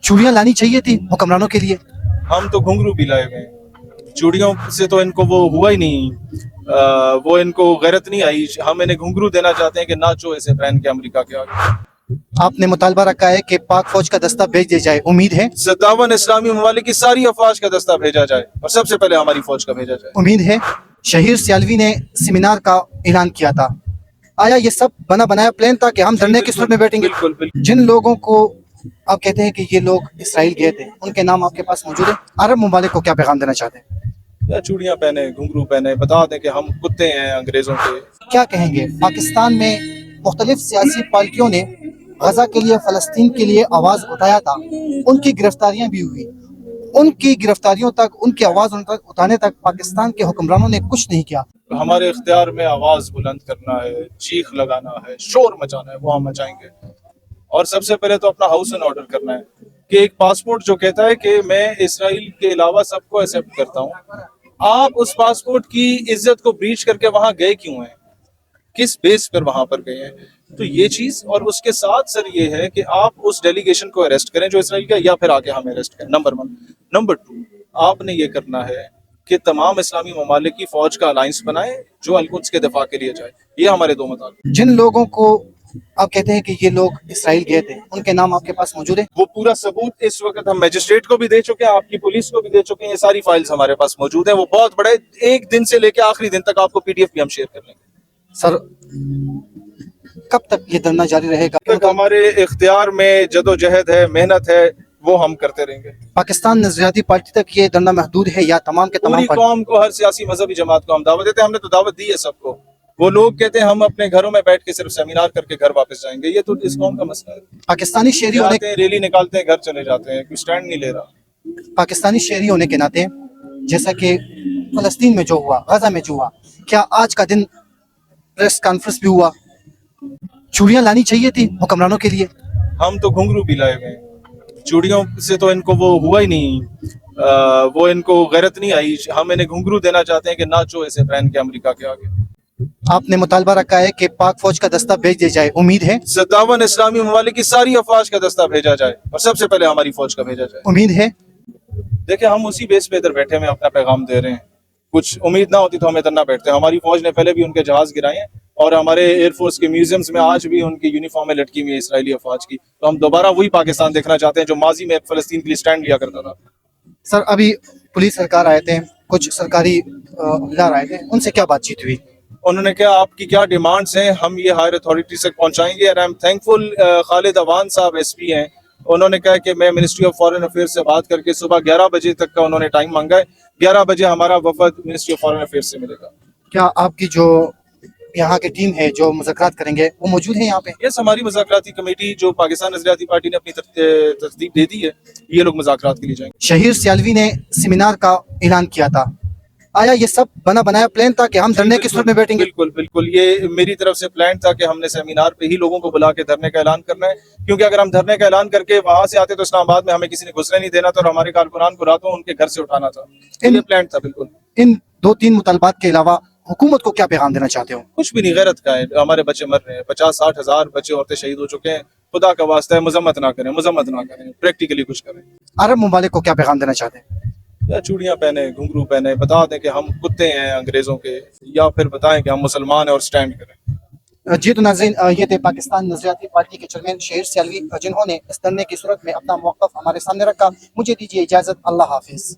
चूड़ियां लानी चाहिए थी हुक्मरानों के लिए। हम तो घुंघरू भी लाए हुए हैं, चूड़ियों से तो इनको वो हुआ ही नहीं, वो इनको गैरत नहीं आई। हम इन्हें घुंघरू देना चाहते हैं कि नाचो ऐसे पहन के अमेरिका के आगे। आपने मुतालबा रखा है कि पाक फौज का दस्ता भेज दिया जाए, उम्मीद है? 57 इस्लामी ममालिक की सारी अफवाज का दस्ता भेजा जाए और सबसे पहले हमारी फौज का भेजा जाए। उम्मीद है। शहीर सियालवी ने सेमिनार का ऐलान किया था, आया ये सब बना बनाया प्लान था कि हम धरने की सूरत में बैठेंगे? बिल्कुल बिल्कुल। जिन लोगों को आप कहते हैं कि ये लोग इसराइल गए थे, उनके नाम आपके पास मौजूद है? अरब ममालिक को क्या पैगाम देना चाहते हैं? या चूड़ियां पहने, घुंघरू पहने, बता दें कि हम कुत्ते हैं अंग्रेजों के। क्या कहेंगे? पाकिस्तान में मुख्तलिफ सियासी पार्टियों ने गजा के लिए, फलस्तीन के लिए आवाज उठाया था, उनकी गिरफ्तारियां भी हुई। उनकी गिरफ्तारियों तक, उनकी आवाज उठाने तक पाकिस्तान के हुक्मरानों ने कुछ नहीं किया। हमारे इख्तियार में आवाज बुलंद करना है, चीख लगाना है, शोर मचाना है, वो हम मचाएंगे। और सबसे पहले तो अपना हाउस एंड ऑर्डर करना है कि एक पासपोर्ट जो कहता है कि मैं इसराइल के अलावा सबको एक्सेप्ट करता हूँ, आप उस पासपोर्ट की इज्जत को ब्रीच करके वहां गए क्यों हैं, किस बेस पर वहां पर गए हैं? तो ये चीज, और उसके साथ सर ये है कि आप उस डेलीगेशन को अरेस्ट करें जो इसराइल का, या फिर आके हमें अरेस्ट करें, नंबर 1। नंबर 2, आपने ये करना है कि तमाम इस्लामी ममालिक की फौज का अलायंस बनाए जो अल-कुद्स के दिफा के लिए जाए। ये हमारे दो मुताबिक। जिन लोगों को आप कहते हैं कि ये लोग इसराइल गए थे, उनके नाम आपके पास मौजूद है? वो पूरा सबूत इस वक्त हम मजिस्ट्रेट को भी दे चुके हैं, आपकी पुलिस को भी दे चुके हैं, ये सारी फाइल्स हमारे पास मौजूद हैं। वो बहुत बड़े, एक दिन से लेकर आखिरी दिन तक आपको PDF भी हम शेयर कर लेंगे। सर, कब तक ये धरना जारी रहेगा? तक हमारे इख्तियार में जदोजहद है, मेहनत है, वो हम करते रहेंगे। पाकिस्तान नजरियाती पार्टी तक ये धरना महदूद है या तमाम के तमाम पूरी कौम को, हर सियासी मजहबी जमात को हम दावत देते हैं। हमने तो दावत दी है सबको। वो लोग कहते हैं हम अपने घरों में बैठ के सिर्फ सेमिनार करके घर वापस जाएंगे, ये तो इस कौम का मसला है। पाकिस्तानी शहरी होने रैली निकालते हैं, घर चले जाते हैं, कोई स्टैंड नहीं ले रहा। पाकिस्तानी शहरी होने के नाते, जैसा कि फलस्तीन में जो हुआ, गजा में जो हुआ, क्या आज का दिन प्रेस कॉन्फ्रेंस भी हुआ? चूड़ियां लानी चाहिए थी हुक्मरानों के लिए। हम तो घुंघरू भी लाए हुए हैं, चूड़ियों से तो इनको वो हुआ ही नहीं, वो इनको गैरत नहीं आई। हम इन्हें घुंघरू देना चाहते हैं कि नाचो ऐसे पहन के अमेरिका के आगे। आपने मुतालबा रखा है कि पाक फौज का दस्ता भेज दिया जाए, उम्मीद है? 57 इस्लामी ममालिक की सारी अफवाज का दस्ता भेजा जाए और सबसे पहले हमारी फौज का भेजा जाए। उम्मीद है। देखिए, हम उसी बेस पे इधर बैठे हुए अपना पैगाम दे रहे हैं। कुछ उम्मीद ना होती तो हम इधर ना बैठते। हमारी फौज ने पहले भी उनके जहाज गिराए हैं और हमारे एयरफोर्स के म्यूजियम्स में आज भी उनकी यूनिफॉर्में लटकी हुई है इसराइली अफवाज की। तो हम दोबारा वही पाकिस्तान देखना चाहते हैं जो माजी में फलस्तीन के लिए स्टैंड लिया करता था। सर, अभी पुलिस सरकार आए थे, कुछ सरकारी अहलकार आए थे, उनसे क्या बातचीत हुई? उन्होंने कहा आपकी क्या डिमांड्स हैं, हम ये हायर अथॉरिटी तक पहुंचाएंगे। और I am thankful, Khalid Awan sahab SP हैं, उन्होंने कहा कि मैं मिनिस्ट्री ऑफ फॉरेन अफेयर्स से बात करके सुबह 11 बजे तक का उन्होंने टाइम मांगा है। 11 बजे हमारा वफद मिनिस्ट्री ऑफ फॉरेन अफेयर्स से मिलेगा। क्या आपकी जो यहाँ की टीम है जो मुज़ाकरात करेंगे वो मौजूद है यहाँ पे? यस, हमारी मुज़ाकराती कमेटी जो पाकिस्तान नजरियाती पार्टी ने अपनी तस्दीक दे दी है, ये लोग मुज़ाकरात के लिए जाएंगे। शहीर सियालवी ने सेमिनार का ऐलान किया था, आया ये सब बना बनाया प्लान था कि हम धरने की सूरत में बैठेंगे? बिल्कुल बिल्कुल, ये मेरी तरफ से प्लान था कि हमने सेमिनार पे ही लोगों को बुला के धरने का ऐलान करना है, क्योंकि अगर हम धरने का ऐलान करके वहां से आते तो इस्लामाबाद में हमें किसी ने घुसने नहीं देना था और हमारे कारकुनान को रातों उनके घर से उठाना था। ये प्लान था। बिल्कुल। इन 2-3 मुतालबात के अलावा हुकूमत को क्या पैगाम देना चाहते हो? कुछ भी नहीं, गैरत का है। हमारे बच्चे मर रहे हैं, 50-60 हजार बच्चे औरतें शहीद हो चुके हैं। खुदा का वास्ता है, मजम्मत ना करें, मजम्मत ना करें, प्रैक्टिकली कुछ करें। अरब ममालिक को क्या पैगाम देना चाहते हैं? या चूड़ियां पहने, घुंघरू पहने, बता दें कि हम कुत्ते हैं अंग्रेजों के, या फिर बताएं कि हम मुसलमान हैं और स्टैंड करें। जी तो नाज़रीन, ये थे पाकिस्तान नजरियाती पार्टी के चेयरमैन शहीर सियालवी, जिन्होंने इस धरने की सूरत में अपना मौक़िफ़ हमारे सामने रखा। मुझे दीजिए इजाज़त, अल्लाह हाफिज़।